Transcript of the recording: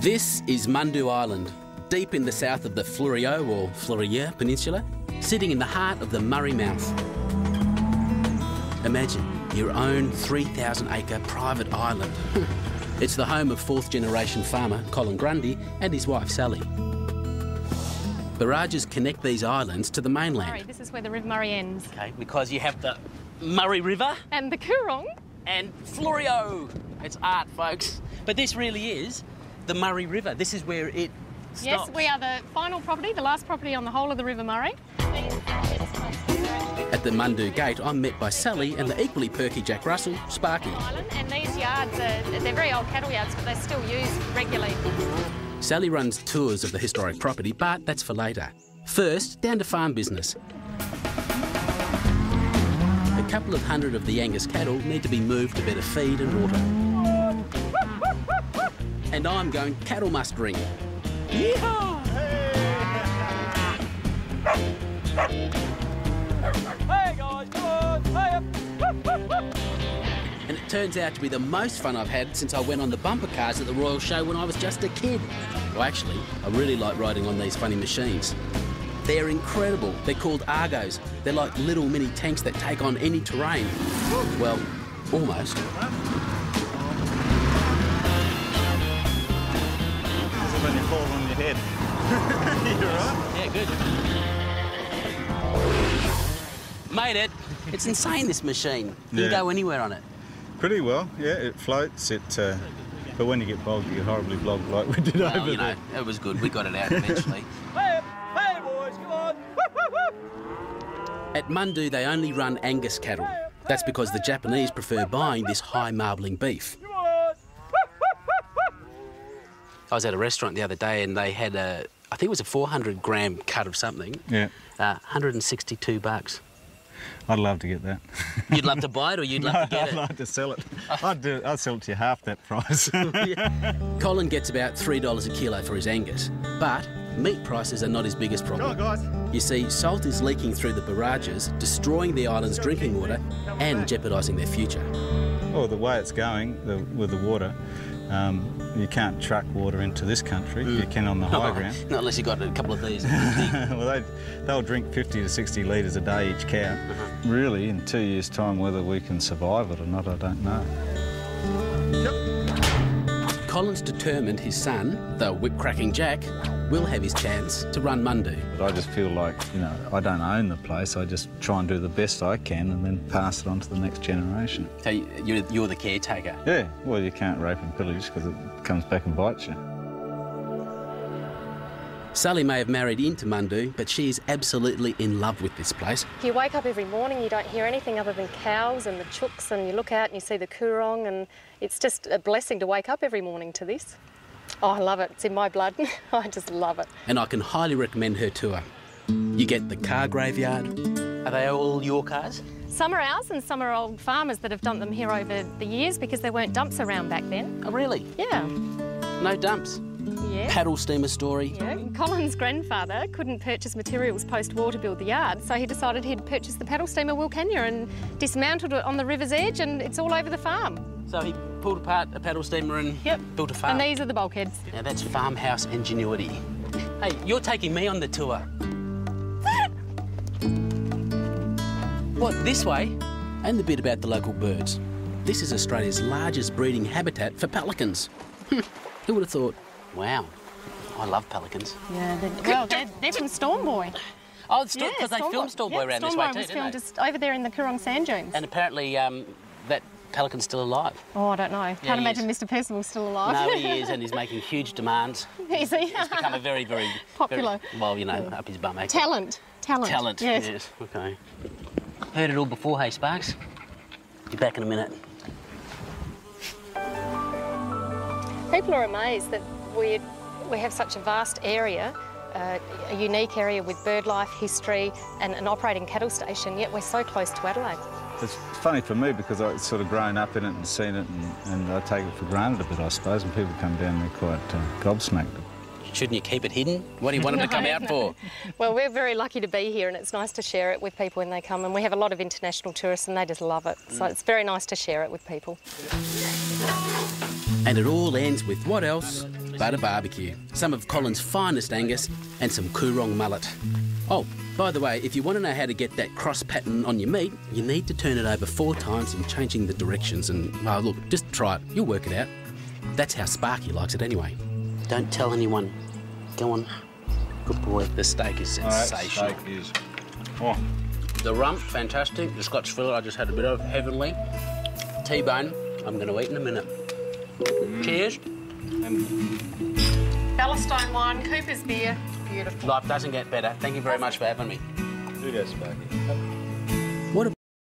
This is Mundoo Island, deep in the south of the Fleurieu or Fleurieu Peninsula, sitting in the heart of the Murray Mouth. Imagine your own 3,000-acre private island. It's the home of fourth-generation farmer Colin Grundy and his wife Sally. Barrages connect these islands to the mainland. Sorry, this is where the River Murray ends. Okay, because you have the Murray River. And the Coorong. And Fleurieu. It's art, folks. But this really is the Murray River. This is where it stops. Yes, we are the final property, the last property on the whole of the River Murray. At the Mundoo gate, I'm met by Sally and the equally perky Jack Russell, Sparky. And these yards, they're very old cattle yards, but they're still used regularly. Sally runs tours of the historic property, but that's for later. First, down to farm business. A couple of hundred of the Angus cattle need to be moved to better feed and water. And I'm going cattle mustering. Yeehaw! Hey guys, come on! Hey up! And it turns out to be the most fun I've had since I went on the bumper cars at the Royal Show when I was just a kid. Well, actually, I really like riding on these funny machines. They're incredible. They're called Argos. They're like little mini tanks that take on any terrain. Well, almost. When you fall on your head. You alright? Yeah, good. Made it. It's insane, this machine. You can go anywhere on it. Pretty well, yeah. It floats. But when you get bogged, you get horribly bogged like we did over you there. know, it was good. We got it out eventually. Hey boys, come on! At Mundoo, they only run Angus cattle. That's because the Japanese prefer buying this high marbling beef. I was at a restaurant the other day and they had I think it was a 400-gram cut of something. Yeah. $162. I'd love to get that. You'd love to buy it or you'd love to get I'd it? like to sell it. I'd sell it to you half that price. Yeah. Colin gets about $3 a kilo for his Angus, but meat prices are not his biggest problem. Go on, guys. You see, salt is leaking through the barrages, destroying the island's drinking water and jeopardising their future. Well, the way it's going with the water, you can't truck water into this country. You can on the high ground. Not unless you've got a couple of these. Well, they'll drink 50 to 60 litres a day each cow. Really, in 2 years' time, whether we can survive it or not, I don't know. Colin's determined his son, the whip-cracking Jack, will have his chance to run Mundoo. But I just feel like, I don't own the place. I just try and do the best I can and then pass it on to the next generation. So you're the caretaker? Yeah, well, you can't rape and pillage because it comes back and bites you. Sally may have married into Mundoo, but she is absolutely in love with this place. You wake up every morning, you don't hear anything other than cows and the chooks, and you look out and you see the Coorong, and it's just a blessing to wake up every morning to this. Oh, I love it. It's in my blood. I just love it. And I can highly recommend her tour. You get the car graveyard. Are they all your cars? Some are ours and some are old farmers that have dumped them here over the years because there weren't dumps around back then. Oh, really? Yeah. No dumps? Yeah. Paddle steamer story? Yeah. Colin's grandfather couldn't purchase materials post-war to build the yard, so he decided he'd purchase the paddle steamer Wilcannia and dismantled it on the river's edge, and it's all over the farm. So he pulled apart a paddle steamer and built a farm? And these are the bulkheads. Now that's farmhouse ingenuity. Hey, you're taking me on the tour. What, this way? And the bit about the local birds. This is Australia's largest breeding habitat for pelicans. Who would have thought? Wow, I love pelicans. Yeah, they're from Storm Boy. Oh, because they filmed Storm Boy around this way too, was didn't filmed they? just over there in the Coorong sand dunes. And apparently that pelican's still alive. Oh, I don't know. Can't imagine Mr. Percival's still alive. No, he is, and he's making huge demands. Is he? He's become a very, very... Popular. Up his bum. Talent. Talent, yes. OK. Heard it all before, hey, Sparks? Be back in a minute. People are amazed that we have such a vast area, a unique area with bird life, history and an operating cattle station, yet we're so close to Adelaide. It's funny for me because I've sort of grown up in it and seen it and I take it for granted a bit, I suppose, and people come down there quite gobsmacked. Shouldn't you keep it hidden? What do you want them to come out for? Well, we're very lucky to be here and it's nice to share it with people when they come, and we have a lot of international tourists and they just love it. So it's very nice to share it with people. And it all ends with what else butter barbecue, some of Colin's finest Angus, and some Coorong mullet. Oh, by the way, if you want to know how to get that cross pattern on your meat, you need to turn it over 4 times and changing the directions. And, well, look, just try it. You'll work it out. That's how Sparky likes it anyway. Don't tell anyone. Go on. Good boy. The steak is sensational. Steak is... Oh. The rump, fantastic. The Scotch fillet I just had a bit of, heavenly. T-bone, I'm going to eat in a minute. Cheers. Ballastone wine, Cooper's beer, beautiful. Life doesn't get better. Thank you very much for having me. Do that, Sparky.